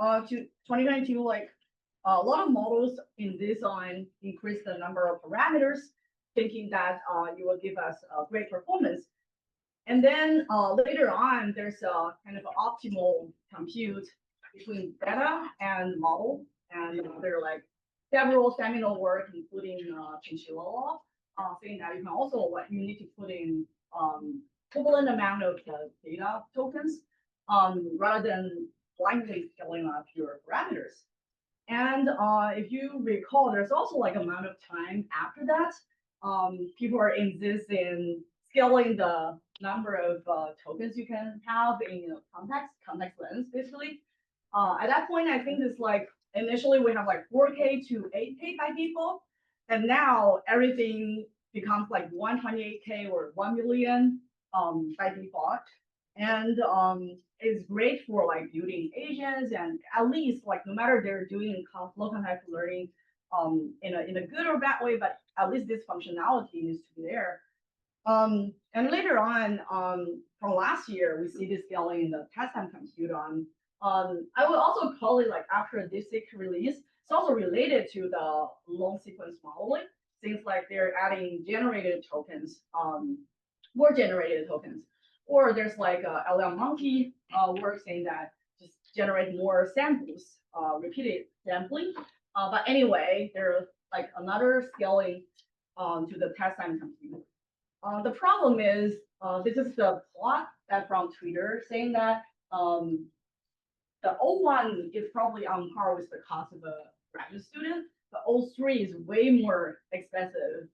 to 2022, like a lot of models in design increase the number of parameters, thinking that you will give us great performance. And then later on, there's a kind of optimal compute between data and model. And there are like several seminal work, including Chinchilla, saying that you can also you need to put in equivalent amount of data tokens rather than blindly scaling up your parameters. And if you recall, there's also like amount of time after that. People are insisting scaling the number of tokens you can have in context lens, basically. At that point, I think it's like initially we have like 4K to 8K by default, and now everything becomes like 128K or 1 million by default. And it's great for like building agents, and at least like no matter they're doing low context learning in a good or bad way, but at least this functionality needs to be there. And later on, from last year, we see this scaling in the test time compute on. I would also call it like after this release, it's also related to the long sequence modeling. Things like they're adding generated tokens, more generated tokens. Or there's like LLM monkey work saying that just generate more samples, repeated sampling. But anyway, there's like another scaling to the test time compute. The problem is this is the plot that from Twitter saying that the O1 is probably on par with the cost of a graduate student. The O3 is way more expensive.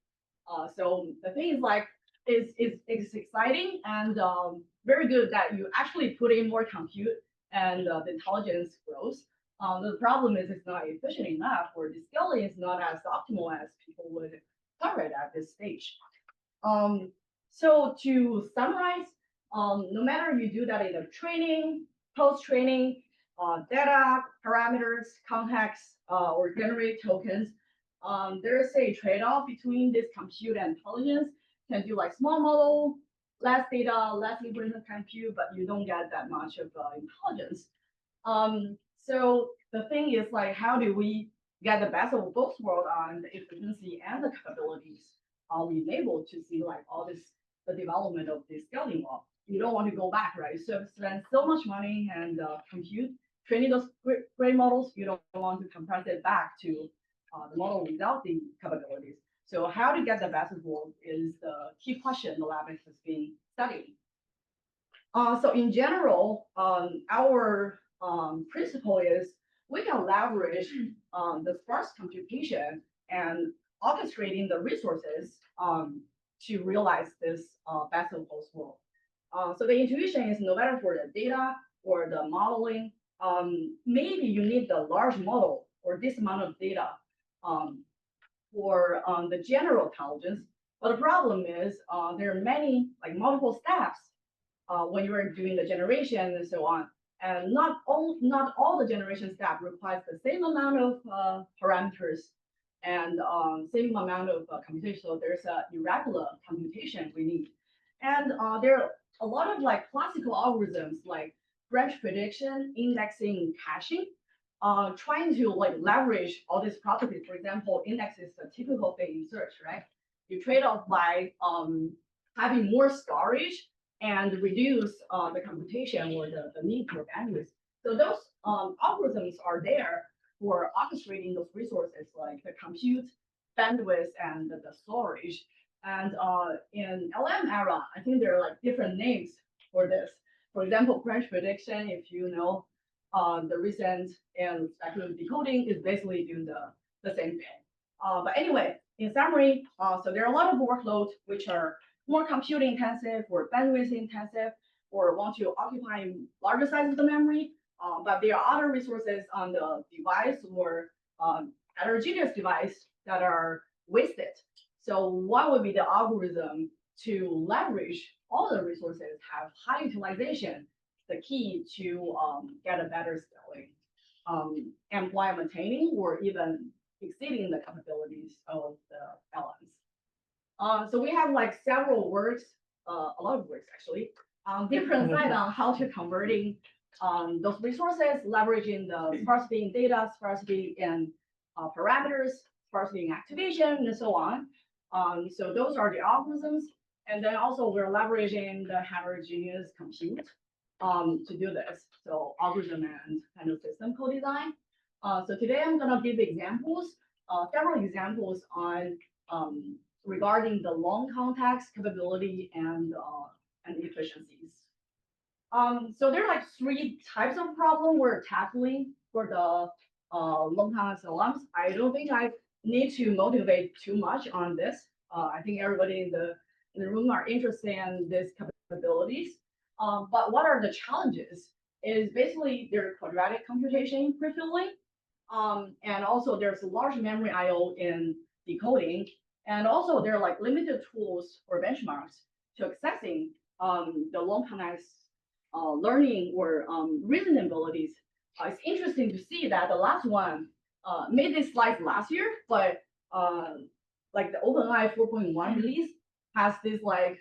So the thing is like it's exciting and very good that you actually put in more compute and the intelligence grows. The problem is it's not efficient enough, or the scaling is not as optimal as people would cover it at this stage. So to summarize, no matter you do that in the training, post-training, data, parameters, context, or generate tokens, there's a trade-off between this compute and intelligence. You can do like small model, less data, less inference compute, but you don't get that much of intelligence. So the thing is like, how do we get the best of both worlds on the efficiency and the capabilities? We able to see like all this, the development of this scaling law. You don't want to go back, right? So spend so much money and compute training those great models. You don't want to compress it back to the model without the capabilities. So how to get the best of both is the key question the lab has been studying. So in general, our principle is we can leverage the sparse computation and orchestrating the resources to realize this best of both worlds. So the intuition is no matter for the data or the modeling, maybe you need the large model or this amount of data for the general intelligence. But the problem is there are many, like multiple steps when you are doing the generation and so on. And not all the generation steps requires the same amount of parameters and same amount of computation. So there's a irregular computation we need. And there are a lot of like classical algorithms like branch prediction, indexing, caching, trying to like leverage all these properties. For example, index is a typical thing in search, right? You trade off by having more storage and reduce the computation or the need for bandwidth. So those algorithms are there for orchestrating those resources like the compute, bandwidth, and the storage. And in LM era, I think there are like different names for this. For example, branch prediction, if you know, the recent and speculative decoding is basically doing the same thing. But anyway, in summary, so there are a lot of workloads which are more compute intensive or bandwidth intensive, or want to occupy larger size of the memory. But there are other resources on the device or heterogeneous device that are wasted. So what would be the algorithm to leverage all the resources, have high utilization, the key to get a better scaling, and while maintaining or even exceeding the capabilities of the LLMs. So we have like several works, a lot of works actually, on different sides on how to converting those resources, leveraging the sparsity in data, sparsity in parameters, sparsity in activation, and so on. So those are the algorithms. And then also we're leveraging the heterogeneous compute to do this. So algorithm and kind of system co-design. So today I'm gonna give examples, several examples on regarding the long context capability and efficiencies. So there are like three types of problem we're tackling for the long context LLMs. I don't think I need to motivate too much on this. I think everybody in the room are interested in these capabilities. But what are the challenges? Is basically there's quadratic computation prefilling, and also there's large memory I/O in decoding, and also there are like limited tools or benchmarks to accessing the long context learning or reasoning abilities. It's interesting to see that the last one made this slide last year, but like the OpenAI 4.1 release has this like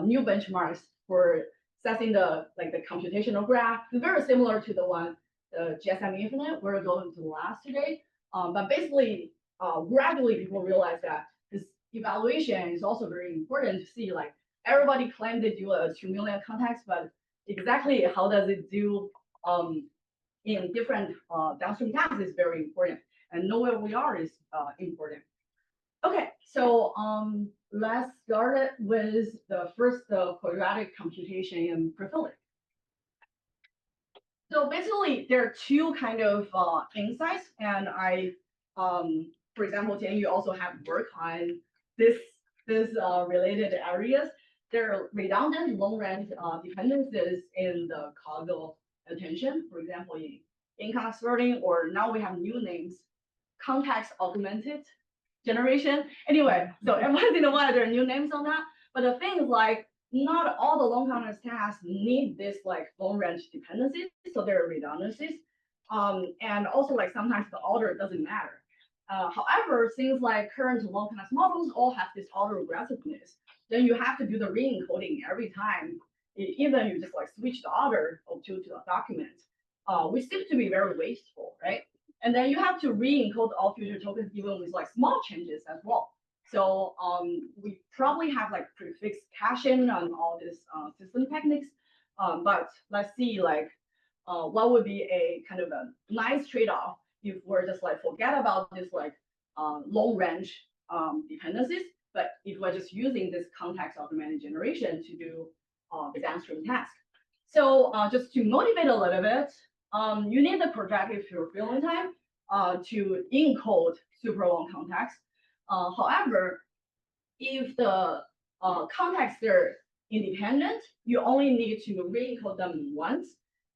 new benchmarks for assessing the computational graph. It's very similar to the one the GSM-Infinite we're going to last today. But basically, gradually people realize that this evaluation is also very important to see. Like everybody claimed they do a 2 million context, but exactly how does it do in different downstream tasks is very important, and know where we are is important. Okay, so let's start it with the first quadratic computation in prefilling. So basically, there are two kind of insights, and for example, Tian, you also have work on this related areas. There are redundant long-range dependencies in the causal attention. For example, in context learning, or now we have new names, context augmented generation. Anyway, so once in a while there are new names on that. But the thing is, like, not all the long context tasks need this like long range dependencies, so there are redundancies. And also like sometimes the order doesn't matter. However, things like current long context models all have this order aggressiveness. Then you have to do the re-encoding every time, even you just like switch the order to the document, which seems to be very wasteful, right? And then you have to re-encode all future tokens even with like small changes as well. So we probably have like prefix caching on all these system techniques. But let's see like what would be a kind of a nice trade-off if we're just like forget about this like long range dependencies, but if we're just using this context augmented generation to do the downstream task. So just to motivate a little bit, you need the projective fulfillment time to encode super long context. However, if the contexts are independent, you only need to re-encode them once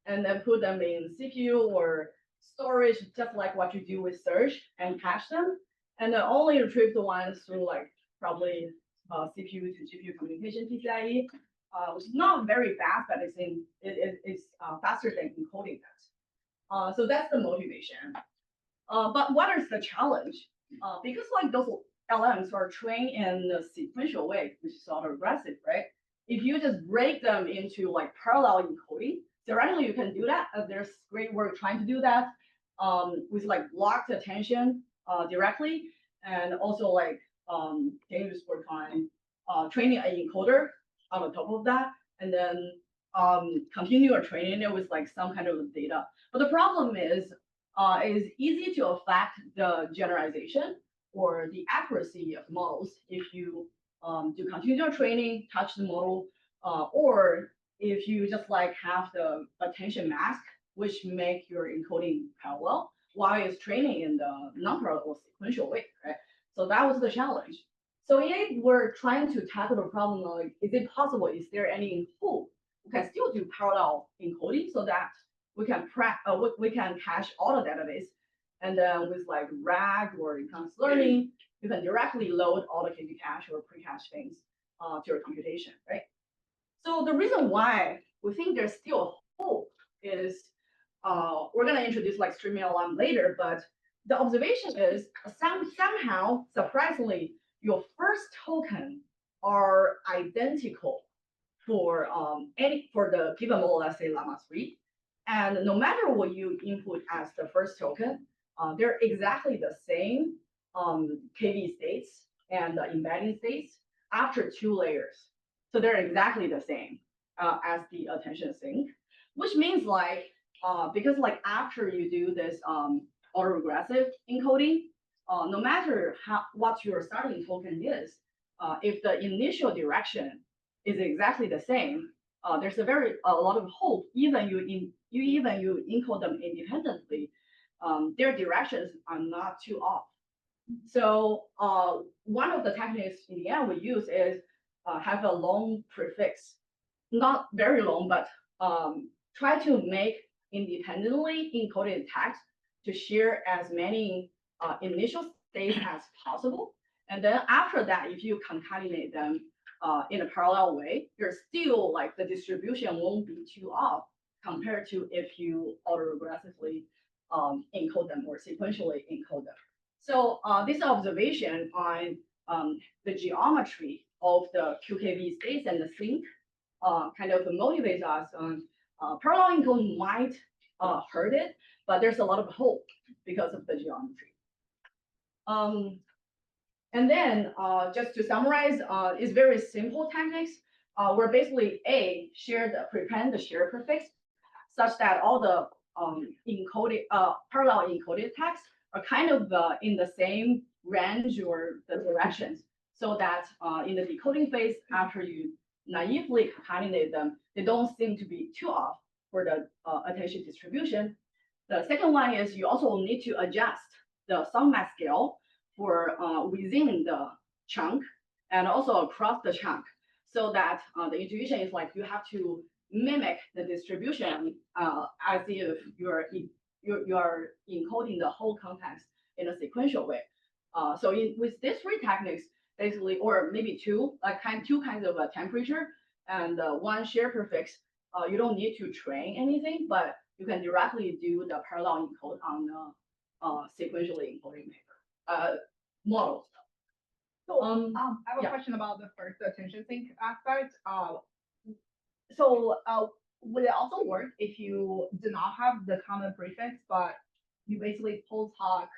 and then put them in CPU or storage, just like what you do with search, and cache them, and then only retrieve the ones through like probably CPU to GPU communication PCIe, which is not very fast, but it's faster than encoding that. So that's the motivation. But what is the challenge? Because like those LMs are trained in a sequential way, which is sort of aggressive, right? If you just break them into like parallel encoding, theoretically you can do that. There's great work trying to do that with like blocked attention directly, and also like can you just work on training an encoder on the top of that, and then continue training it with like some kind of data. But the problem is it's easy to affect the generalization or the accuracy of models if you do continual training, touch the model, or if you just like have the attention mask, which make your encoding parallel while it's training in the non-parallel or sequential way, right? So that was the challenge. So if we're trying to tackle the problem, like, is it possible? Is there any hope we can still do parallel encoding so that we can we can cache all the database, and then with like RAG or enhanced learning, you can directly load all the KB cache or pre-cache things to your computation, right? So the reason why we think there's still hope is we're gonna introduce like streaming LLM later, but the observation is somehow surprisingly your first token are identical for the given model, let's say Llama 3. And no matter what you input as the first token, they're exactly the same KV states and embedding states after 2 layers. So they're exactly the same as the attention sync, which means like, because like after you do this autoregressive encoding, no matter what your starting token is, if the initial direction is exactly the same, there's a lot of hope. Even you encode them independently, their directions are not too off. So one of the techniques in the end we use is have a long prefix, not very long, but try to make independently encoded text to share as many initial states as possible. And then after that, if you concatenate them in a parallel way, there's still like the distribution won't be too off compared to if you autoregressively encode them or sequentially encode them. So this observation on the geometry of the QKV states and the sync kind of motivates us on parallel encoding might hurt it, but there's a lot of hope because of the geometry. And then just to summarize, it's very simple techniques where basically prepend the share prefix such that all the parallel encoded text are kind of in the same range or the directions, so that in the decoding phase, after you naively concatenate them, they don't seem to be too off for the attention distribution. The second one is you also need to adjust the soundmax scale for within the chunk and also across the chunk, so that the intuition is like you have to mimic the distribution as if you're encoding the whole context in a sequential way. So with these 3 techniques, basically, or maybe 2, like two kinds of temperature and 1 share prefix, you don't need to train anything, but you can directly do the parallel encode on the sequentially encoding models. So I have a question about the first attention sync aspect. Would it also work if you do not have the common prefix, but you basically post hoc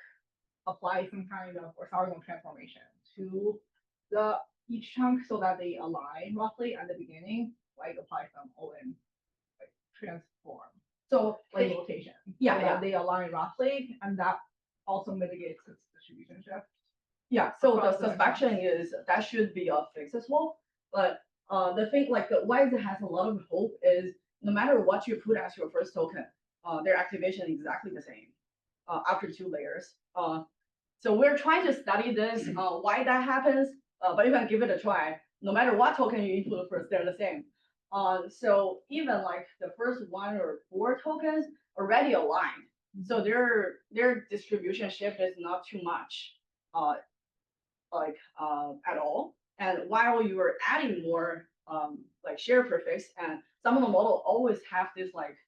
apply some kind of orthogonal transformation to each chunk so that they align roughly at the beginning, like apply some OM like transform. So like rotation. They align roughly, and that also mitigates its distribution shift. Yeah, so the suspicion is that should be a fix as well. But the thing, like why it has a lot of hope is no matter what you put as your first token, their activation is exactly the same after 2 layers. So we're trying to study this, why that happens, but you can give it a try. No matter what token you input first, they're the same. So even like the first 1 or 4 tokens already aligned. So their distribution shift is not too much, at all. And while you are adding more like share prefix, and some of the model always have this like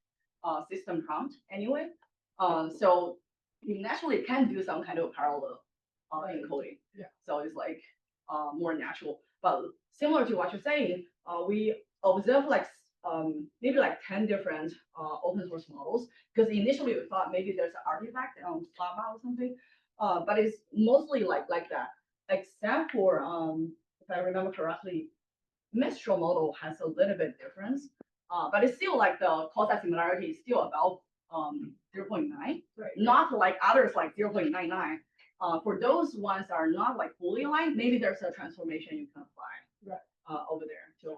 system prompt anyway. So you naturally can do some kind of parallel encoding. Yeah. So it's like more natural. But similar to what you're saying, we observe like maybe like 10 different open source models, because initially we thought maybe there's an artifact on Java or something, but it's mostly like that, except for if I remember correctly, Mistral model has a little bit difference, but it's still like the cosine similarity is still about 0.9, right. Not like others like 0.99. For those ones that are not like fully aligned, maybe there's a transformation you can apply over there too.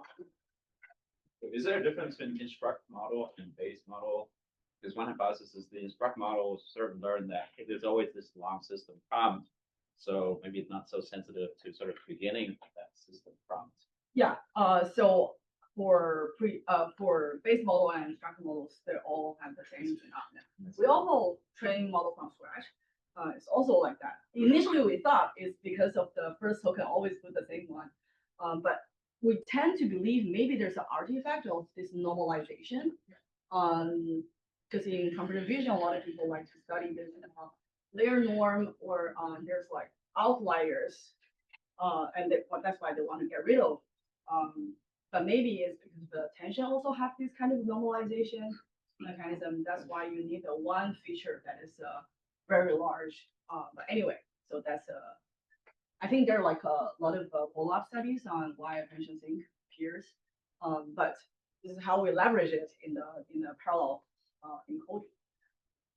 Is there a difference in instruct model and base model? Because one hypothesis is the instruct model sort of learned that there's always this long system prompt, so maybe it's not so sensitive to sort of beginning of that system prompt. Yeah. So for base model and instructor models, they all have the same phenomenon. We also train model from scratch. It's also like that. Initially, we thought it's because of the first token always put the same one, but we tend to believe maybe there's an artifact of this normalization. Because in computer vision, a lot of people like to study this layer norm, or there's like outliers, and that's why they want to get rid of. But maybe it's because the attention also have this kind of normalization. mechanism. That's why you need the one feature that is very large. But anyway, so that's I think there are like a lot of follow-up studies on why attention sync appears. But this is how we leverage it in the parallel encoding.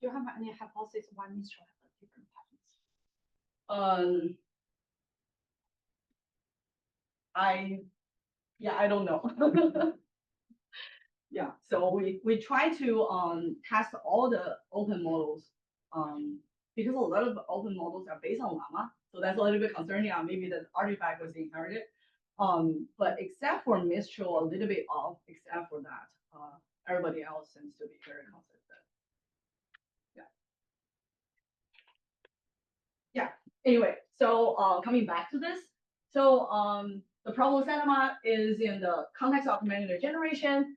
Do you have any hypothesis why Mistral have different patterns? I don't know. Yeah, so we try to test all the open models because a lot of open models are based on llama, so that's a little bit concerning. Maybe the artifact was inherited, but except for Mistral, a little bit off. Except for that, everybody else seems to be very consistent. Yeah. Anyway, so coming back to this, so the problem cinema is in the context augmented generation.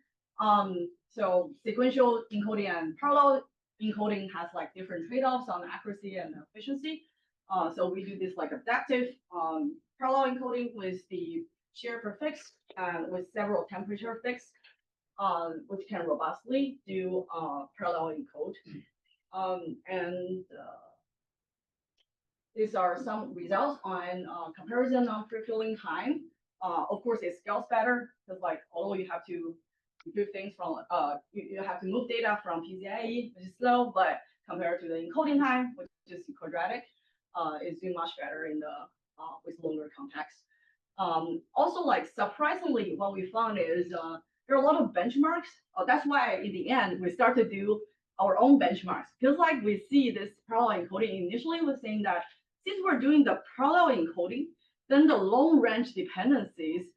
So sequential encoding and parallel encoding has like different trade-offs on accuracy and efficiency. So we do this like adaptive parallel encoding with the shear prefix and with several temperature fix, which can robustly do parallel encode. These are some results on comparison on pre-filling time. Of course, it scales better because like although you have to do things from you have to move data from PCIe, which is slow, but compared to the encoding time, which is quadratic, it's doing much better in the with longer context. Also, like surprisingly, what we found is there are a lot of benchmarks. That's why in the end we start to do our own benchmarks. Because like we see this parallel encoding initially was saying that since we're doing the parallel encoding, then the long range dependencies,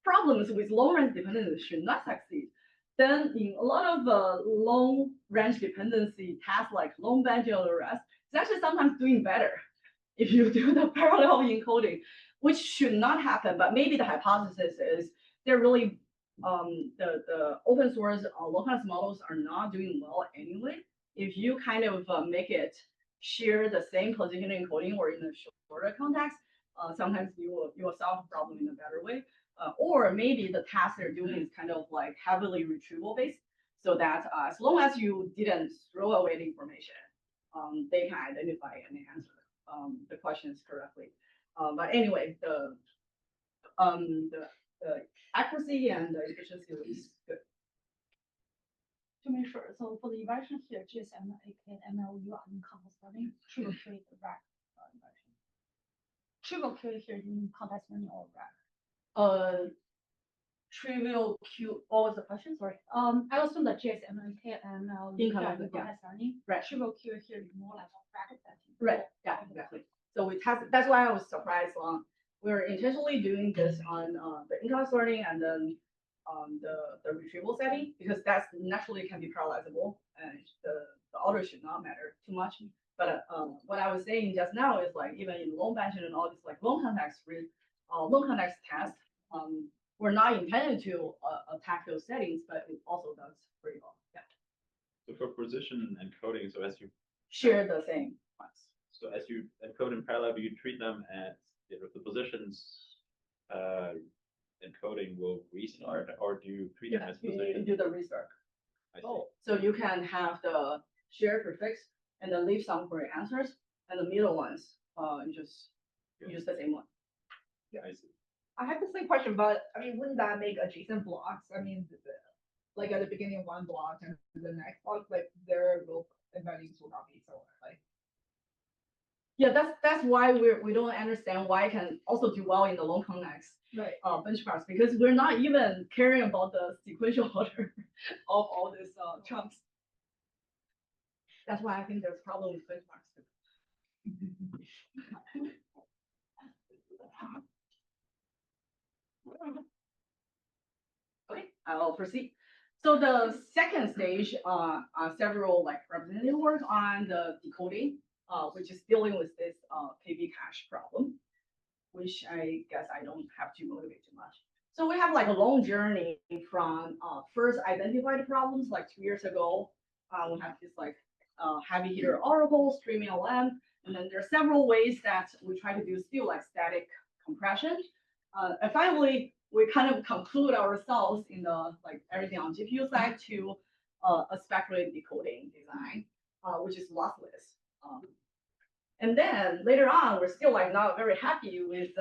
problems with long range dependencies should not succeed. Then in a lot of long range dependency tasks like long banding or the rest, it's actually sometimes doing better if you do the parallel encoding, which should not happen. But maybe the hypothesis is they're really the open source localized models are not doing well anyway. If you kind of make it share the same position encoding or in a shorter context, sometimes you will solve the problem in a better way. Or maybe the task they're doing is kind of like heavily retrieval based, so that as long as you didn't throw away the information, they can identify and answer the questions correctly. But anyway, the accuracy and the efficiency is good. To make sure, so for the evaluation here, GSM, AK, ML, you are in context learning, trivial Q is the rack evaluation. Trivial Q here in context learning or rack? Trivial Q. What was the question? Sorry. I assume that GSM, AK, ML, In you are context, in context learning. Right. Trivial Q here is more like a rack setting. Right. Yeah. Exactly. So we test. That's why I was surprised. We're intentionally doing this on the in-class learning and then the retrieval setting because that's naturally can be parallelizable and the order should not matter too much. But what I was saying just now is like even in long banding and all this like long context test, we're not intended to attack those settings, but it also does pretty well. Yeah. So for position encoding, so as you Share the same ones. so as you encode in parallel, you treat them as the positions encoding will restart, or do you treat them as You positions? do the restart. I see. So you can have the share prefix and then leave some for your answers, and the middle ones, you just use the same one. Yeah, I see. I have the same question, but I mean, wouldn't that make adjacent blocks? I mean, like at the beginning of one block and the next block, like their values will not be similar. Like, Yeah, that's why we don't understand why it can also do well in the long context right. benchmarks because we're not even caring about the sequential order of all these chunks. That's why I think there's a problem with benchmarks too. Okay, I'll proceed. So the second stage are several like representative work on the decoding, which is dealing with this KB cache problem, which I guess I don't have to motivate too much. So we have like a long journey from first identified problems like 2 years ago. We have this like heavy hitter Oracle, streaming LLM, and then there are several ways that we try to do still like static compression. And finally, we kind of conclude ourselves in the like everything on GPU side to a speculative decoding design, which is lossless. And then later on, we're still like not very happy with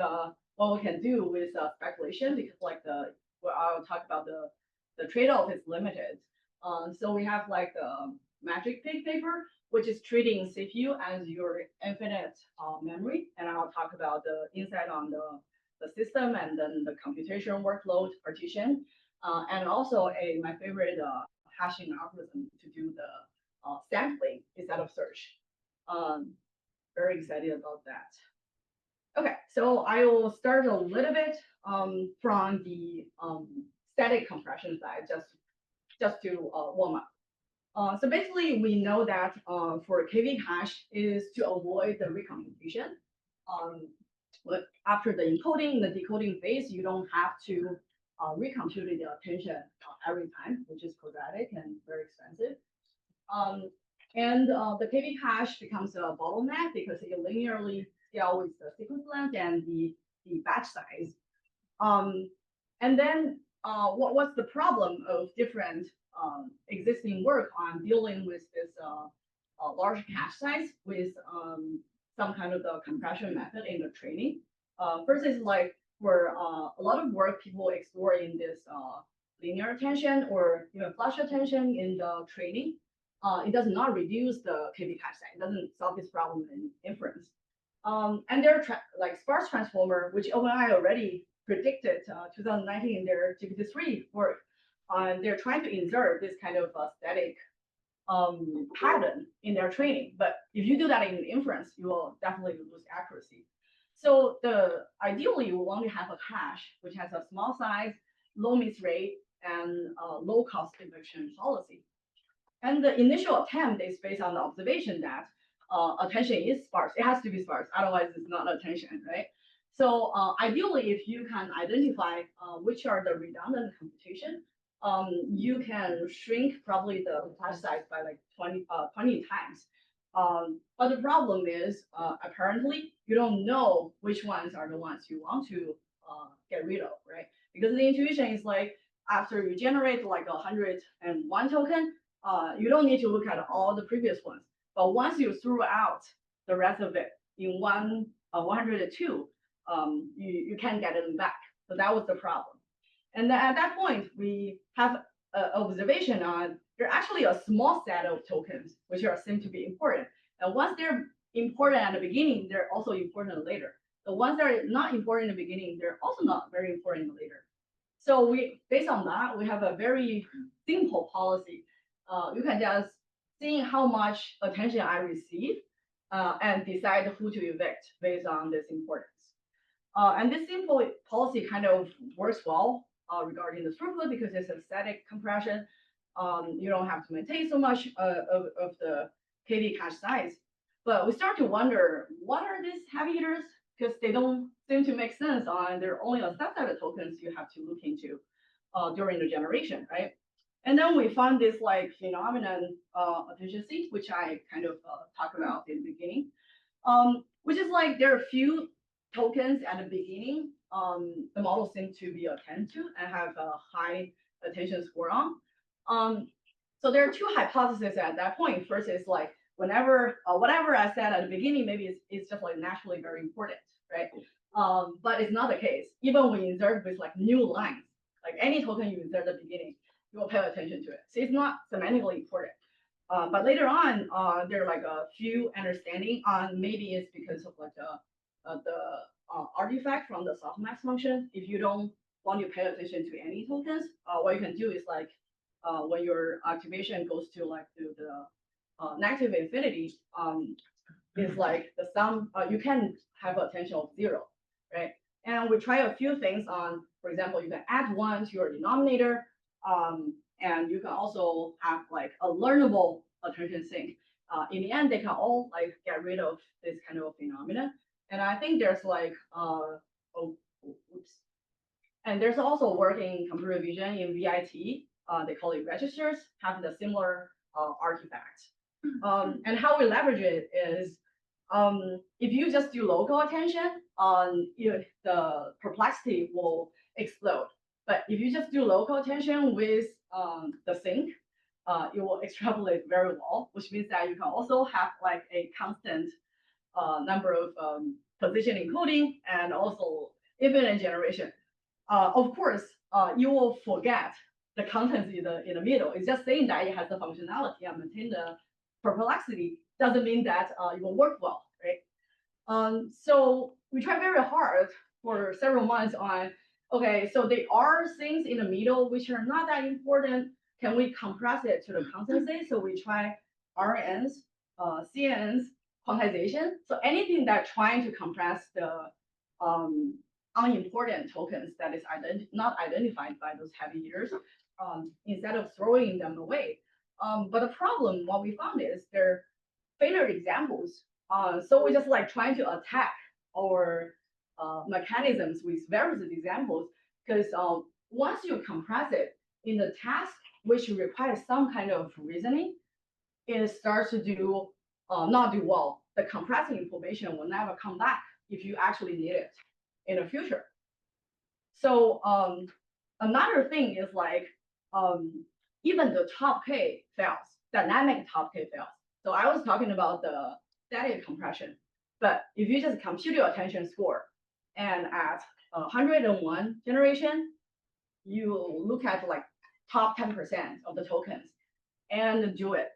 what we can do with speculation because like well, I'll talk about the trade-off is limited. So we have like the MagicPIG paper, which is treating CPU as your infinite memory, and I'll talk about the insight on the system and then the computation workload partition, and also my favorite hashing algorithm to do the sampling instead of search. Very excited about that. Okay, so I will start a little bit from the static compression side, just to warm up. So basically, we know that for KV cache is to avoid the recomputation. But after the encoding, the decoding phase, you don't have to recompute the attention every time, which is quadratic and very expensive. And the KV cache becomes a bottleneck because it linearly scale with the sequence length and the batch size. And then what's the problem of different existing work on dealing with this large cache size with some kind of the compression method in the training? First is like for a lot of work people explore in this linear attention or even flash attention in the training. It does not reduce the KV cache size. It doesn't solve this problem in inference. And they're like sparse transformer, which OpenAI already predicted 2019 in their GPT-3 work. They're trying to insert this kind of static pattern in their training. But if you do that in inference, you will definitely lose accuracy. So ideally, you want to have a cache which has a small size, low miss rate, and low cost eviction policy. And the initial attempt is based on the observation that attention is sparse. It has to be sparse, otherwise it's not attention, right? So ideally, if you can identify which are the redundant computation, you can shrink probably the cache size by like 20 times. But the problem is, apparently, you don't know which ones are the ones you want to get rid of, right? Because the intuition is like, after you generate like 101 token, you don't need to look at all the previous ones. But once you threw out the rest of it in 102, you can't get them back. So that was the problem. And then at that point, we have an observation on they're actually a small set of tokens, which are seem to be important. And once they're important at the beginning, they're also important later. The ones that are not important in the beginning, they're also not very important later. So based on that, we have a very simple policy. You can just see how much attention I receive and decide who to evict based on this importance. And this simple policy kind of works well regarding the throughput because it's a static compression. You don't have to maintain so much of the KV cache size. But we start to wonder, what are these heavy hitters? Because they don't seem to make sense on, they're only a subset of tokens you have to look into during the generation, right? And then we found this like phenomenon efficiency, which I kind of talked about in the beginning, which is like there are a few tokens at the beginning the model seems to be attend to and have a high attention score on. So there are two hypotheses at that point. First is like whenever whatever I said at the beginning, maybe it's just like naturally very important, right? But it's not the case. Even when you insert with like new lines, like any token you insert at the beginning, you will pay attention to it. So it's not semantically important. But later on, there are like a few understanding on maybe it's because of like the artifact from the softmax function. If you don't want to pay attention to any tokens, what you can do is like when your activation goes to like to the negative infinity, is like the sum. You can have attention of 0, right? And we try a few things on, for example, you can add 1 to your denominator. And you can also have like a learnable attention sink. In the end, they can all like get rid of this kind of phenomena. And I think there's like, and there's also work in computer vision in VIT. They call it registers, having a similar artifact. And how we leverage it is, if you just do local attention, the perplexity will explode. But if you just do local attention with the sink, it will extrapolate very well, which means that you can also have like a constant number of position encoding and also infinite generation. Of course, you will forget the contents in the middle. It's just saying that it has the functionality and maintain the perplexity doesn't mean that it will work well, right? So we try very hard for several months on, okay, so there are things in the middle which are not that important. Can we compress it to the constancy? So we try RNNs, CNNs, quantization. So anything that trying to compress the unimportant tokens that is not identified by those heavy hitters, instead of throwing them away. But the problem, what we found is they're failure examples. So we just like trying to attack our mechanisms with various examples because once you compress it in the task which requires some kind of reasoning, it starts to do not do well. The compressing information will never come back if you actually need it in the future. So another thing is like even the top K fails, dynamic top K fails. So I was talking about the static compression, but if you just compute your attention score and at 101 generation, you look at like top 10% of the tokens and do it.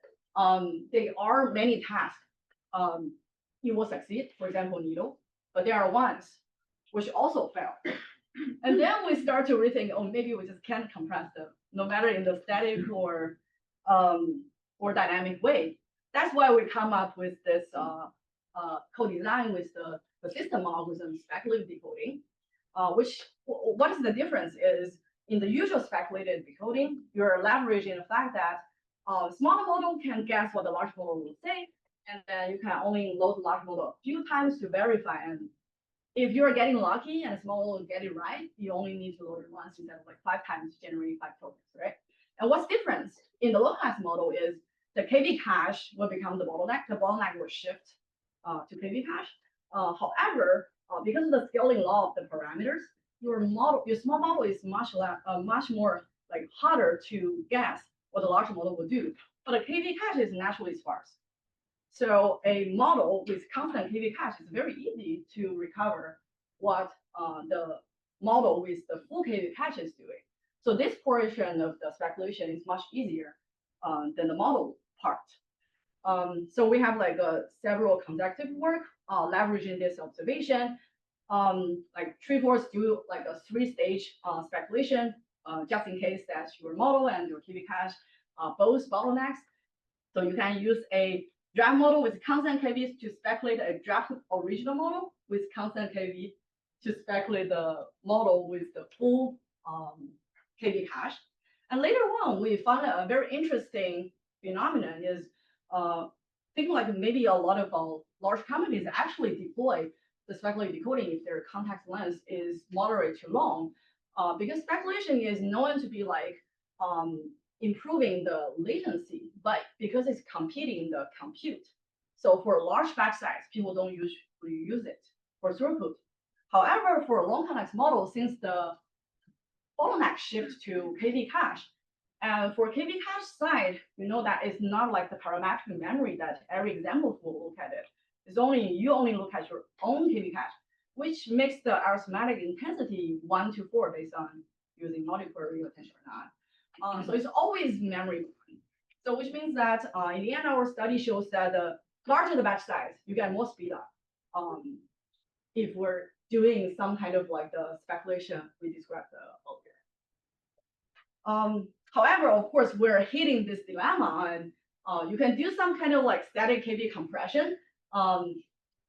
There are many tasks it will succeed, for example, needle, but there are ones which also fail. And then we start to rethink, oh, maybe we just can't compress them, no matter in the static or dynamic way. That's why we come up with this co-design with the system algorithm speculative decoding, which what is the difference is in the usual speculated decoding, you're leveraging the fact that small model can guess what the large model will say, and then you can only load the large model a few times to verify. And if you're getting lucky and a small model get it right, you only need to load it once instead of like 5 times to generate 5 tokens, right? And what's different in the localized model is the KV cache will become the bottleneck. The bottleneck will shift to KV cache. However, because of the scaling law of the parameters, your small model is much more like harder to guess what the large model will do. But a KV cache is naturally sparse. So a model with constant KV cache is very easy to recover what the model with the full KV cache is doing. So this portion of the speculation is much easier than the model part. So we have like several conjective work leveraging this observation. Like Treeforce do like a 3-stage speculation, just in case that your model and your KV cache both bottlenecks. So you can use a draft model with constant KVs to speculate a draft original model with constant KV to speculate the model with the full KV cache. And later on, we found a very interesting phenomenon is think like maybe a lot of large companies actually deploy the speculative decoding if their context length is moderate to long, because speculation is known to be like improving the latency, but because it's competing the compute. So for large batch size, people don't usually use it for throughput. However, for a long context model, since the bottleneck shift to KV cache, and for KV cache side, you know that it's not like the parametric memory that every example will look at it. It's only you only look at your own KV cache, which makes the arithmetic intensity 1 to 4 based on using multi-query attention or not. So it's always memory. So which means that in the end, our study shows that the larger the batch size, you get more speed up. If we're doing some kind of like the speculation we described earlier. However, of course, we're hitting this dilemma, and you can do some kind of like static KV compression,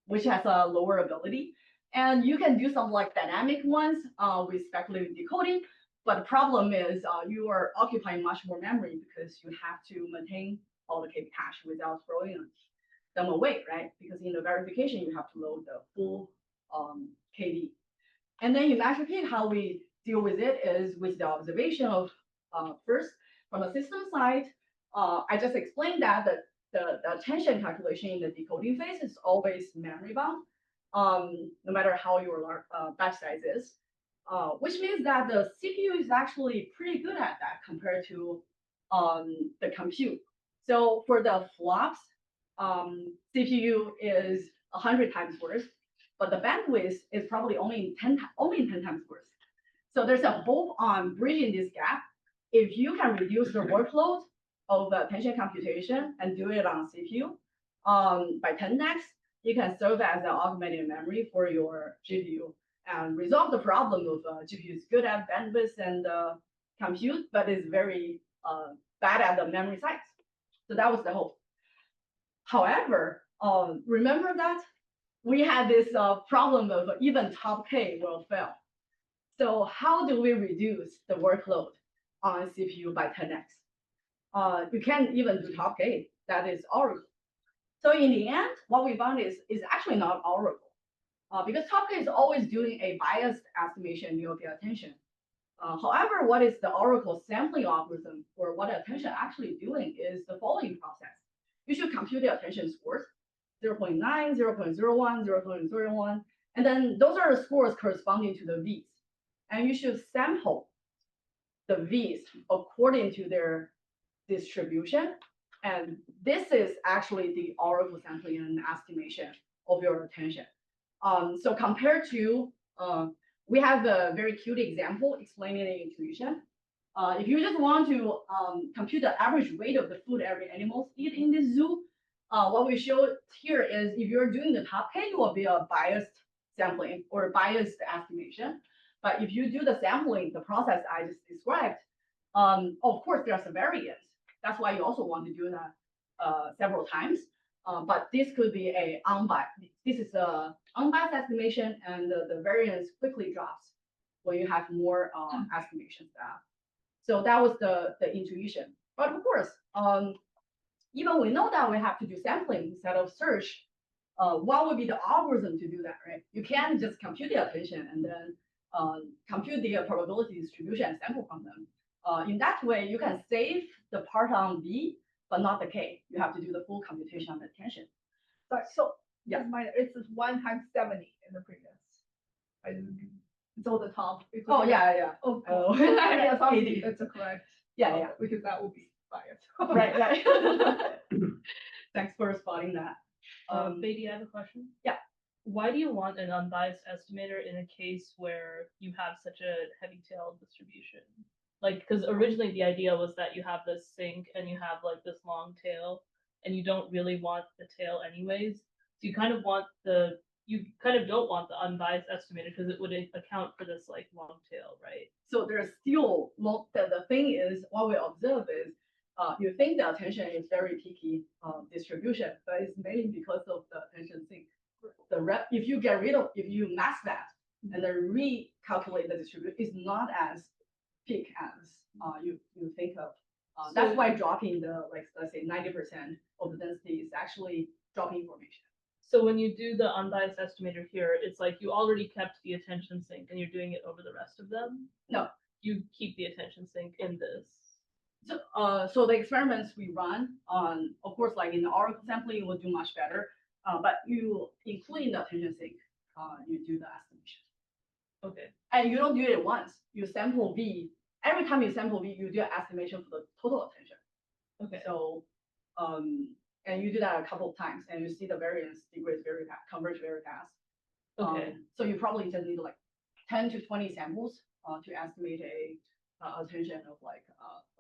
which has a lower ability, and you can do some like dynamic ones with speculative decoding. But the problem is you are occupying much more memory because you have to maintain all the KV cache without throwing them away, right? Because in the verification, you have to load the full KV. And then in MagicPIG, how we deal with it is with the observation of first, from the system side, I just explained that the attention calculation in the decoding phase is always memory bound, no matter how your batch size is. Which means that the CPU is actually pretty good at that compared to the compute. So for the flops, CPU is 100 times worse, but the bandwidth is probably only 10 times worse. So there's a hope on bridging this gap. If you can reduce the workload of attention computation and do it on CPU by 10x, you can serve as an augmented memory for your GPU and resolve the problem of GPU is good at bandwidth and compute, but is very bad at the memory size. So that was the hope. However, remember that we had this problem of even top K will fail. So how do we reduce the workload on CPU by 10x? You can't even do top K. That is Oracle. So in the end, what we found is actually not Oracle. Because top K is always doing a biased estimation, you'll pay attention. However, what is the Oracle sampling algorithm, or what attention actually doing is the following process. You should compute the attention scores, 0.9, 0.01, 0.01, and then those are the scores corresponding to the V's. And you should sample the V's according to their distribution. And this is actually the Oracle sampling and estimation of your attention. So compared to, we have a very cute example explaining the intuition. If you just want to compute the average weight of the food every animals eat in this zoo, what we show here is if you're doing the top K, it will be a biased sampling or biased estimation. But if you do the sampling, the process I just described, of course, there's a variance. That's why you also want to do that several times. But this could be a unbiased. This is a unbiased estimation, and the variance quickly drops when you have more estimations. So that was the intuition. But of course, even we know that we have to do sampling instead of search. What would be the algorithm to do that, right? You can't just compute the attention and then compute the probability distribution and sample from them. In that way, you can save the part on V, but not the K. You have to do the full computation on the attention. But so Yeah. it's 1 times 70 in the previous. So the top. Oh yeah. Oh, Oh. yes, 80. obviously it's a correct. Yeah. Because that would be biased. Right. Thanks for spotting that. Beidi, I have a question. Yeah. Why do you want an unbiased estimator in a case where you have such a heavy tail distribution? Like, because originally the idea was that you have this sink and you have like this long tail, and you don't really want the tail anyways. So you kind of don't want the unbiased estimator because it would account for this like long tail, right? So there's still the thing is what we observe is you think the attention is very peaky distribution, but it's mainly because of the attention sink. If you mask that and then recalculate the distribution, it's not as peak as you think of. That's why dropping the let's say 90% of the density is actually dropping information. So when you do the unbiased estimator here, it's like you already kept the attention sink and you're doing it over the rest of them? No. You keep the attention sink in this. So the experiments we run on, of course, like in the Oracle sampling, will do much better. But you including the attention sink, you do the estimation. Okay. And you don't do it once. You sample V. Every time you sample V, you do an estimation for the total attention. Okay. So, and you do that a couple of times, and you see the variance degrades very fast, converge very fast. Okay. So you probably just need like 10 to 20 samples to estimate a attention of like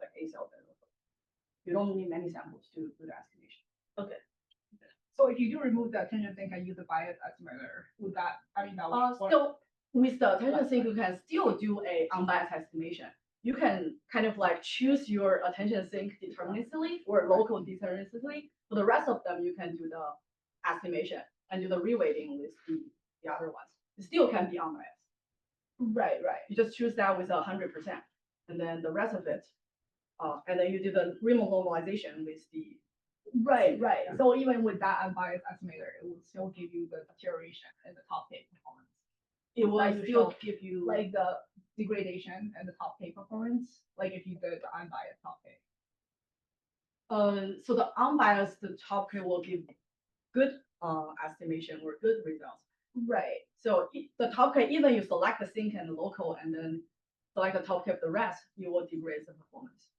a cell. You don't need many samples to do the estimation. Okay. So if you do remove the attention sink and use a bias estimator, would that, that would Still, with the attention sink, you can still do a unbiased estimation. You can kind of like choose your attention sink deterministically or local deterministically. For the rest of them, you can do the estimation and do the reweighting with the other ones. It still can be unbiased. Right. You just choose that with 100%, and then the rest of it, and then you do the remote normalization with the. Right. Yeah. So even with that unbiased estimator, it will still give you the deterioration in the top K performance. It will Like still give you like the degradation and the top K performance, like if you did the unbiased top K. So the unbiased top K will give good estimation or good results. Right. So the top K, even you select the sink and the local and then select the top K of the rest, you will degrade the performance.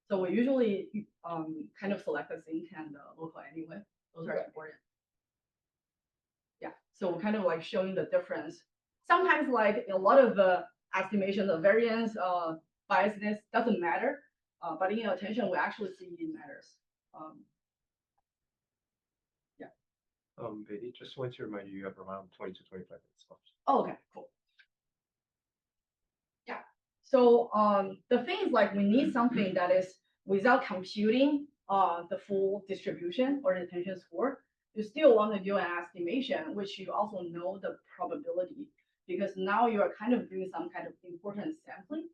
So we usually kind of select the sync and the local anyway. Those are important. Yeah, so we're kind of like showing the difference. Sometimes like a lot of estimation, the variance, biasness doesn't matter, but in attention, we actually see it matters. Beidi, just want to remind you, you have around 20 to 25 minutes left. Oh, okay, cool. Yeah. So the thing is like we need something that is without computing the full distribution or the attention score. You still want to do an estimation, which you also know the probability, because now you are kind of doing some kind of important sampling.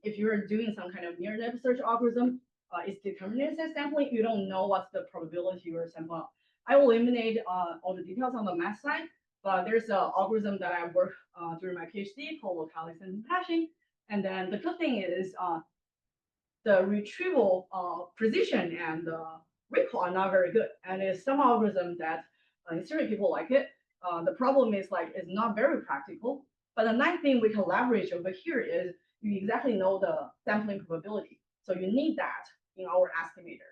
If you're doing some kind of near net search algorithm, it's deterministic sampling. You don't know what's the probability you're sampling. I will eliminate all the details on the math side, but there's an algorithm that I work during my PhD called locality sentence hashing. And then the good thing is the retrieval precision and recall are not very good. And it's some algorithm that in theory people like it. The problem is like it's not very practical. But the nice thing we can leverage over here is you exactly know the sampling probability. So you need that in our estimator.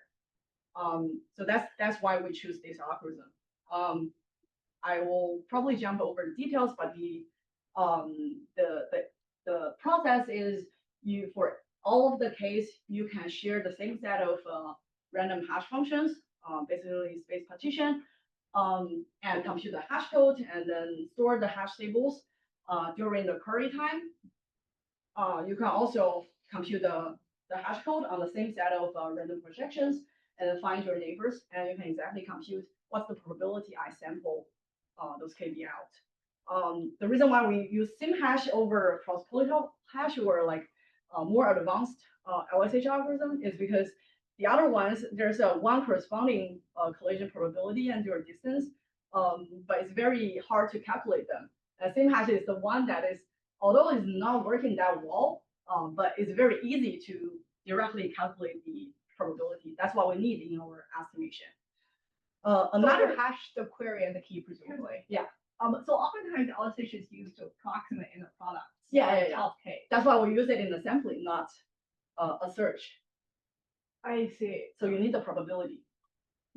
So that's why we choose this algorithm. I will probably jump over the details, but the process is you for all of the case you can share the same set of random hash functions, basically space partition, and compute the hash code and then store the hash tables during the query time. You can also compute the hash code on the same set of random projections and then find your neighbors, and you can exactly compute what's the probability I sample those KB out. The reason why we use sim hash over cross-polygon hash or like more advanced LSH algorithm is because the other ones, there's a one corresponding collision probability and your distance, but it's very hard to calculate them. Sim hash is the one that is, although it's not working that well, but it's very easy to directly calculate the probability. That's what we need in our estimation. Another hash the query and the key presumably. Yeah. So oftentimes LSH is used to approximate inner products. Yeah. Top K. That's why we use it in the sampling, not a search. I see. So you need the probability.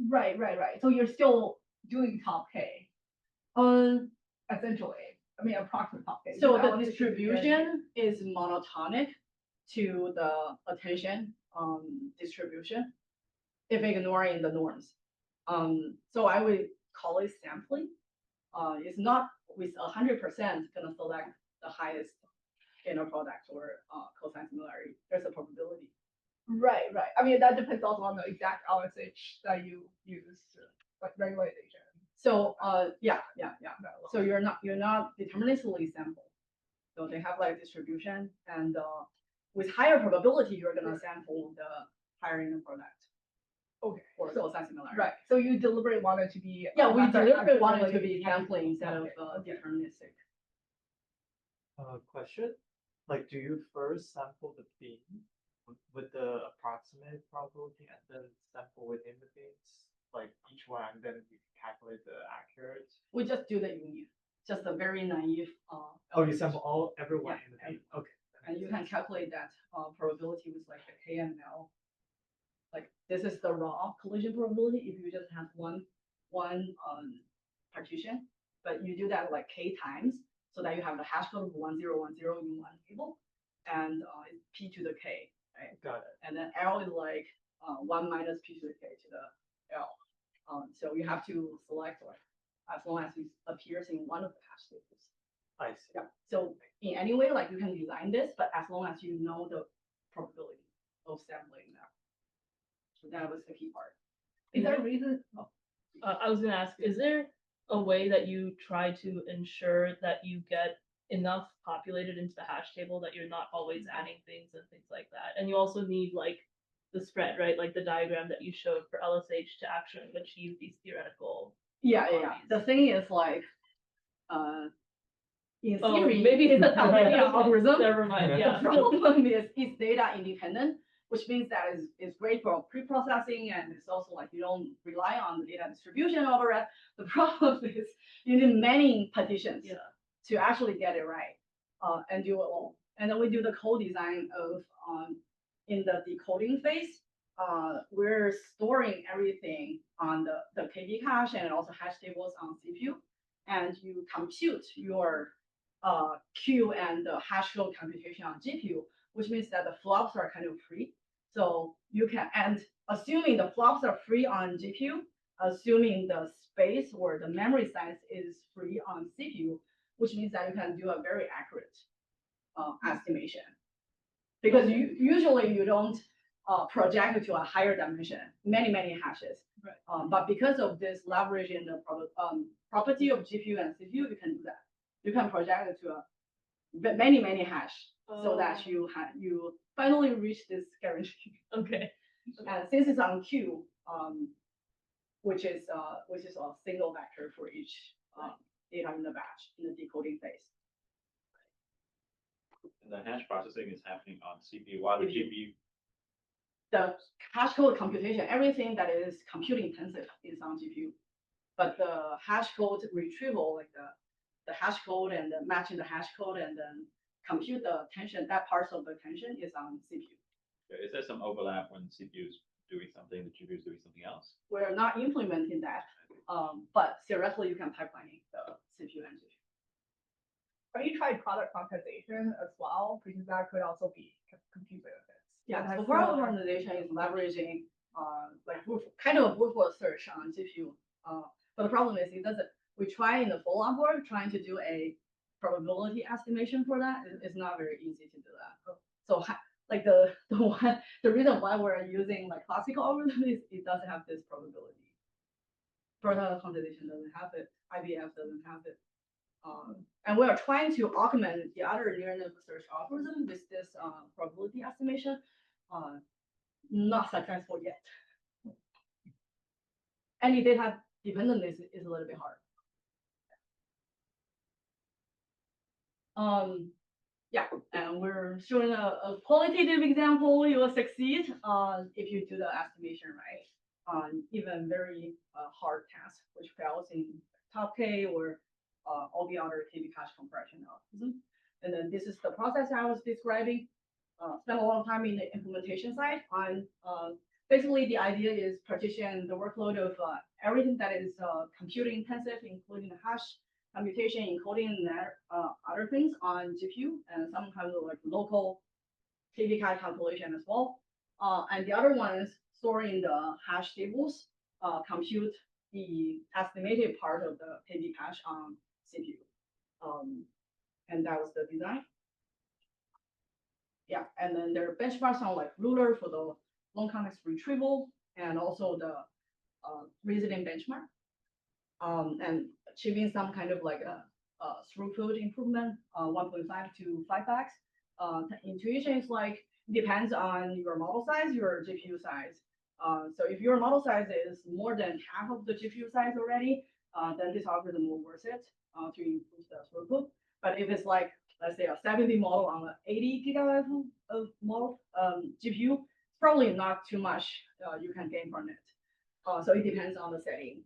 Right. So you're still doing top K, essentially. I mean, approximate top K. So Because the LSH is distribution is monotonic to the attention distribution if ignoring the norms. So I would call it sampling. It's not with 100% gonna select the highest inner product or cosine similarity. There's a probability. Right. I mean, that depends also on the exact LSH that you use, like regularization. So yeah. So you're not deterministically sample. So they have like distribution, and with higher probability, you're gonna sample the higher inner product. Okay. Or So cosine similarity. right. So you deliberately want it to be. Yeah, we deliberately want it to actually be sampling instead of Okay. deterministic. Question, like, do you first sample the beam with the approximate probability and then sample within the beams, like each one, and then you calculate the accurate? We just do the unique, just a very naive. Oh, you sample everyone Yeah, in the beam. Okay. that And makes you can sense. calculate that probability with like the K and L. Like this is the raw collision probability if you just have one partition, but you do that like K times so that you have the hash code of 1010 in one table, and it's P to the K, right? Got it. And then L is like 1 minus P to the K to the L. So you have to select like as long as it appears in one of the hash tables. I see. Yeah. So in any way, like you can design this, but as long as you know the probability of sampling that. So that was the key part. Is there a reason? I was gonna ask, is there a way that you try to ensure that you get enough populated into the hash table that you're not always adding things and things like that? And you also need like the spread, right? Like the diagram that you showed for LSH to actually achieve these theoretical. Yeah. quantities. The thing is like, in Oh, theory, maybe it's a linear algorithm. Never mind. The Yeah. problem is it's data independent, which means that it's great for pre-processing, and it's also like you don't rely on the data distribution over it. The problem is you need many partitions Yeah. to actually get it right and do it all. And then we do the co-design of in the decoding phase, we're storing everything on the KB cache and also hash tables on CPU, and you compute your queue and the hash code computation on GPU, which means that the flops are kind of free. So you can, and assuming the flops are free on GPU, assuming the space or the memory size is free on CPU, which means that you can do a very accurate estimation. Because usually you don't project to a higher dimension, many hashes. Right. But because of this leveraging the property of GPU and CPU, you can do that. You can project it to a many hash, so that you finally reach this guarantee. Okay. And since it's on queue, which is a single vector for each data in the batch in the decoding phase. And the hash processing is happening on CPU while the GPU. The hash code computation, everything that is compute intensive is on GPU, but the hash code retrieval, like the hash code and the matching the hash code and then compute the attention, that part of the attention is on CPU. Is there some overlap when CPU is doing something, the GPU is doing something else? We're not implementing that, but theoretically you can pipelining the CPU and GPU. Have you tried product quantization as well? Because that could also be confusing with it. Yeah, so product quantization is leveraging like kind of brute force search on GPU. But the problem is it doesn't. We try in the follow-up work trying to do a probability estimation for that. It's not very easy to do that. So like the reason why we're using like classical algorithm is it doesn't have this probability. Product quantization doesn't have it. IBF doesn't have it. And we are trying to augment the other neural network search algorithm with this probability estimation. Not successful yet. Any data dependent is a little bit hard. Yeah, and we're showing a qualitative example. You will succeed if you do the estimation right on even very hard tasks, which fails in top K or all the other KB cache compression algorithm. And then this is the process I was describing. Spent a lot of time in the implementation side on basically the idea is partition the workload of everything that is computing intensive, including the hash computation, encoding, and other things on GPU, and some kind of like local KB cache calculation as well. And the other one is storing the hash tables, compute the estimated part of the KB cache on CPU. And that was the design. Yeah, and then there are benchmarks on like Ruler for the long context retrieval and also the reasoning benchmark. And achieving some kind of like a throughput improvement, 1.5 to 5x. Intuition is like depends on your model size, your GPU size. So if your model size is more than half of the GPU size already, then this algorithm will worth it to improve the throughput. But if it's like, let's say a 70 model on an 80 gigabyte of model GPU, it's probably not too much you can gain from it. So it depends on the setting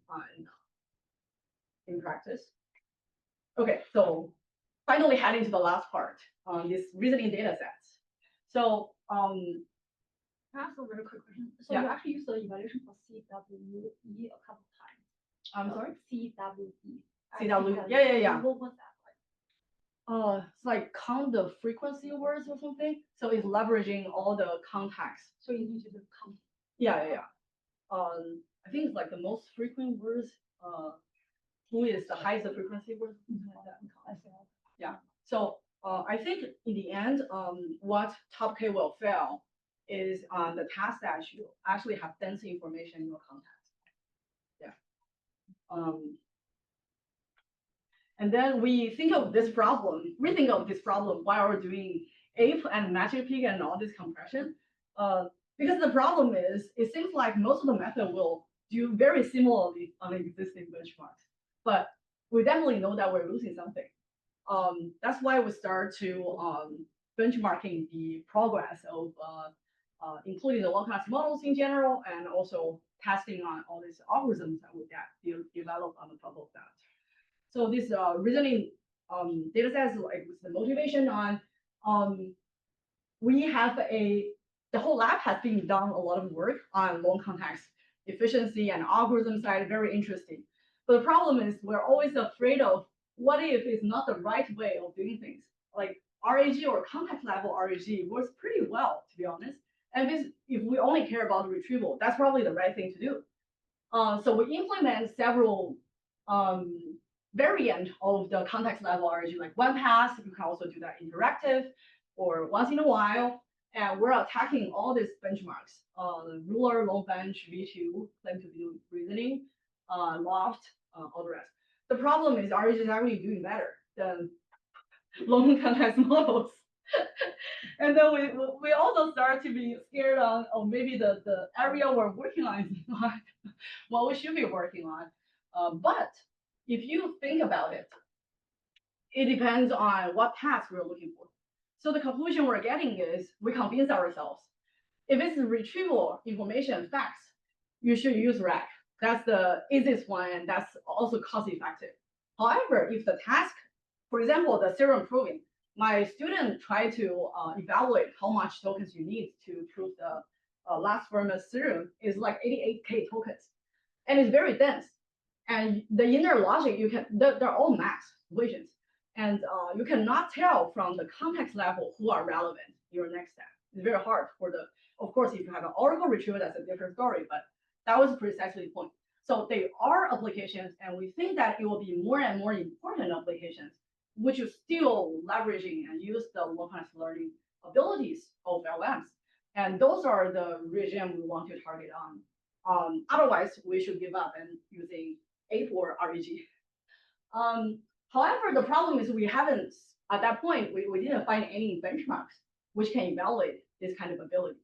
in practice. Okay, so finally heading to the last part on this reasoning data sets. So Can I ask a very quick question? So Yeah. you actually use the evaluation for CWE a couple of times. I'm sorry? CWE. CWE. Yeah. What was that like? It's like count the frequency of words or something. So it's leveraging all the context. So you need to do count. Yeah. I think it's like the most frequent words. Who is the highest frequency word? Something like that. Yeah. So I think in the end, what top K will fail is on the task that you actually have dense information in your context. Yeah. And then we think of this problem, rethink of this problem while we're doing ape and MagicPIG and all this compression. Because the problem is, it seems like most of the method will do very similarly on existing benchmarks, but we definitely know that we're losing something. That's why we start to benchmarking the progress of including the low-class models in general, and also testing on all these algorithms that we develop on the top of that. So this reasoning data sets, like with the motivation on, we have a the whole lab has been done a lot of work on long context efficiency and algorithm side, very interesting. But the problem is we're always afraid of what if it's not the right way of doing things. Like RAG or context level RAG works pretty well, to be honest. And if we only care about retrieval, that's probably the right thing to do. So we implement several variant of the context level RAG, like one pass. You can also do that interactive or once in a while. And we're attacking all these benchmarks, ruler, long bench, V2, claim to do reasoning, loft, all the rest. The problem is RAG is actually doing better than long context models. And then we also start to be scared on, oh, maybe the area we're working on is not what we should be working on. But if you think about it, it depends on what task we're looking for. So the conclusion we're getting is we convince ourselves, if it's retrieval information facts, you should use RAG. That's the easiest one, and that's also cost effective. However, if the task, for example, the theorem proving, my student tried to evaluate how much tokens you need to prove the last Fermat's theorem is like 88K tokens, and it's very dense. And the inner logic, they're all math equations, and you cannot tell from the context level who are relevant in your next step. It's very hard for the, of course, if you have an oracle retrieval, that's a different story, but that was precisely the point. So they are applications, and we think that it will be more and more important applications, which is still leveraging and use the localized learning abilities of LLMs. And those are the regime we want to target on. Otherwise, we should give up and using A4 RAG. However, the problem is we haven't, at that point, we didn't find any benchmarks which can evaluate this kind of ability.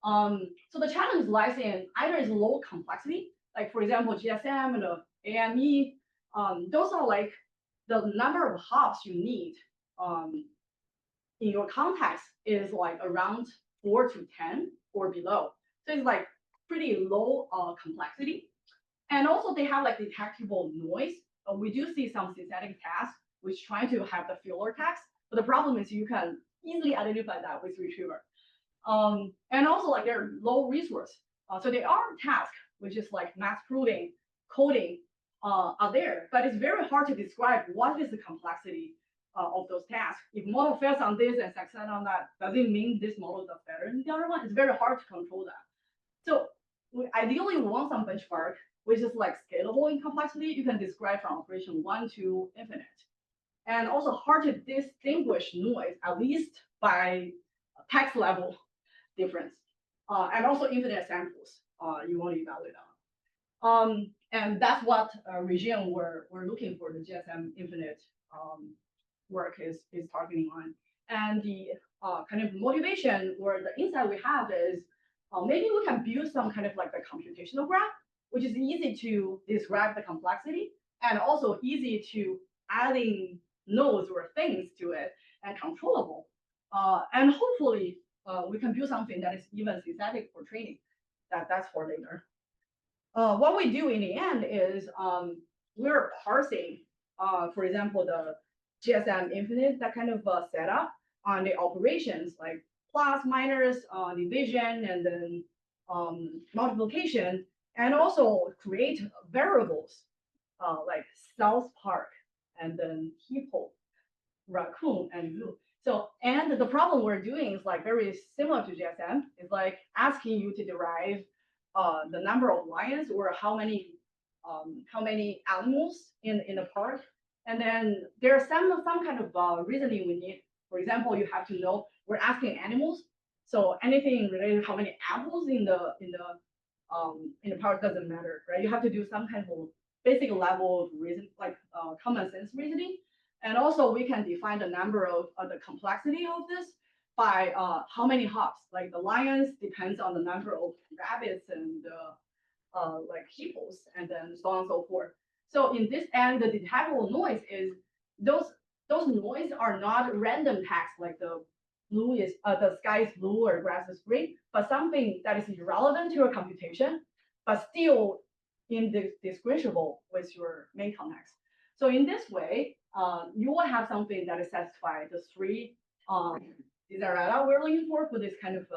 So the challenge lies in either is low complexity, like for example, GSM and AME, those are like the number of hops you need in your context is like around 4 to 10 or below. So it's like pretty low complexity. And also they have like detectable noise. We do see some synthetic tasks which try to have the filler text, but the problem is you can easily identify that with retriever. And also like they're low resource. So there are tasks which is like math proving, coding are there, but it's very hard to describe what is the complexity of those tasks. If model fails on this and succeeds on that, does it mean this model does better than the other one? It's very hard to control that. So we ideally want some benchmark which is like scalable in complexity. You can describe from operation 1 to infinite. And also hard to distinguish noise, at least by text level difference. And also infinite samples you want to evaluate on. And that's what regime we're looking for, the GSM-Infinite work is targeting on. And the kind of motivation or the insight we have is maybe we can build some kind of like the computational graph, which is easy to describe the complexity and also easy to adding nodes or things to it and controllable. And hopefully we can build something that is even synthetic for training. That's for later. What we do in the end is we're parsing, for example, the GSM-Infinite, that kind of setup on the operations like plus, minus, division, and then multiplication, and also create variables like South Park, and then hippo, raccoon, and zoo. So, and the problem we're doing is like very similar to GSM. It's like asking you to derive the number of lions or how many animals in the park, and then there's some kind of reasoning we need. For example, you have to know we're asking animals, so anything related to how many apples in the park doesn't matter, right? You have to do some kind of basic level of reason, like common sense reasoning, and also we can define the number of the complexity of this by how many hops. Like the lions depends on the number of rabbits and like hippos, and then so on and so forth. So in this end, the detectable noise is those noise are not random text like the blue is the sky is blue or grass is green, but something that is irrelevant to your computation, but still indistinguishable with your main context. So in this way, you will have something that is satisfied the three desiderata we're looking for this kind of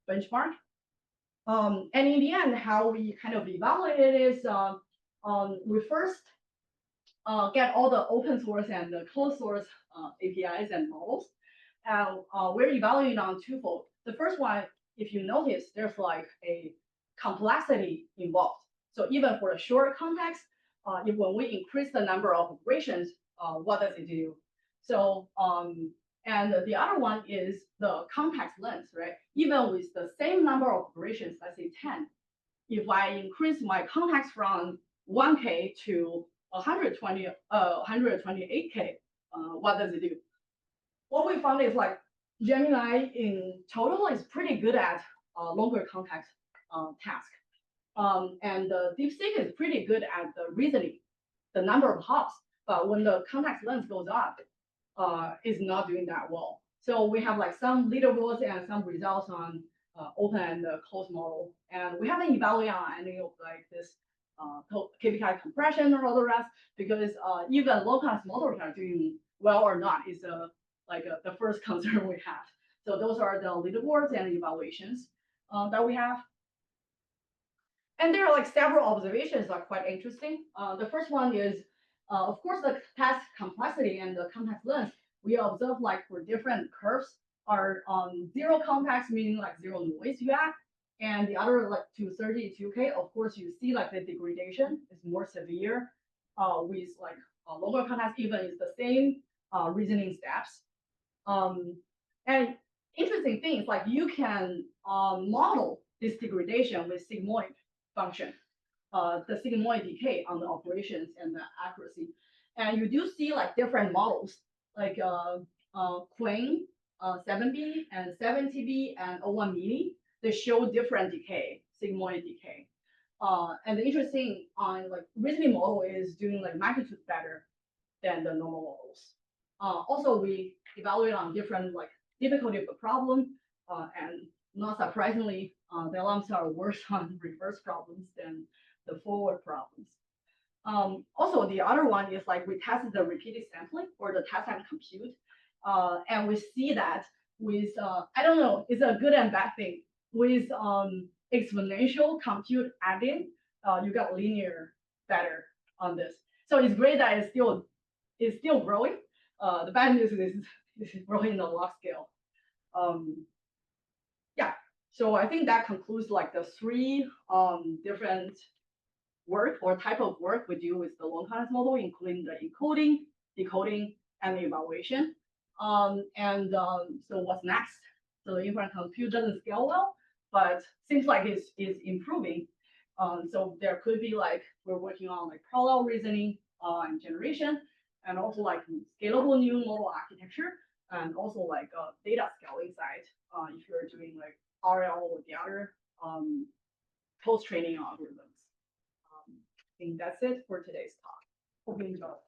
benchmark. And in the end, how we kind of evaluate it is we first get all the open source and the closed source APIs and models. And we're evaluating on twofold. The first one, if you notice, there's like a complexity involved. So even for a short context, when we increase the number of operations, what does it do? So, and the other one is the context length, right? Even with the same number of operations, let's say 10, if I increase my context from 1K to 128K, what does it do? What we found is like Gemini in total is pretty good at longer context task. And the DeepSeek is pretty good at the reasoning, the number of hops. But when the context length goes up, it's not doing that well. So we have like some leaderboards and some results on open and closed model. And we haven't evaluated on any of like this KPI compression or all the rest, because even low-cost models are doing well or not is the first concern we have. So those are the leaderboards and evaluations that we have. And there are like several observations that are quite interesting. The first one is, of course, the task complexity and the context length. We observe like for different curves are zero context, meaning like zero noise you add, and the other like to 32K. Of course, you see like the degradation is more severe with like lower context, even is the same reasoning steps. And interesting things like you can model this degradation with sigmoid function, the sigmoid decay on the operations and the accuracy. And you do see like different models like Queen 7B and 70B and O1 mini. They show different decay, sigmoid decay. And the interesting on like reasoning model is doing like magnitude better than the normal models. Also, we evaluate on different like difficulty of the problem, and not surprisingly, the LLMs are worse on reverse problems than the forward problems. Also, the other one is like we tested the repeated sampling or the test time compute, and we see that with I don't know, it's a good and bad thing. With exponential compute adding, you got linear better on this. So it's great that it's still growing. The bad news is it's growing in a log scale. Yeah, so I think that concludes like the three different work or type of work we do with the long context model, including the encoding, decoding, and the evaluation. So what's next? So the inference compute doesn't scale well, but seems like it's improving. So there could be like we're working on like parallel reasoning and generation, and also like scalable new model architecture, and also like data scaling side. If you're doing like RL or the other post-training algorithms. I think that's it for today's talk. Hope you enjoyed.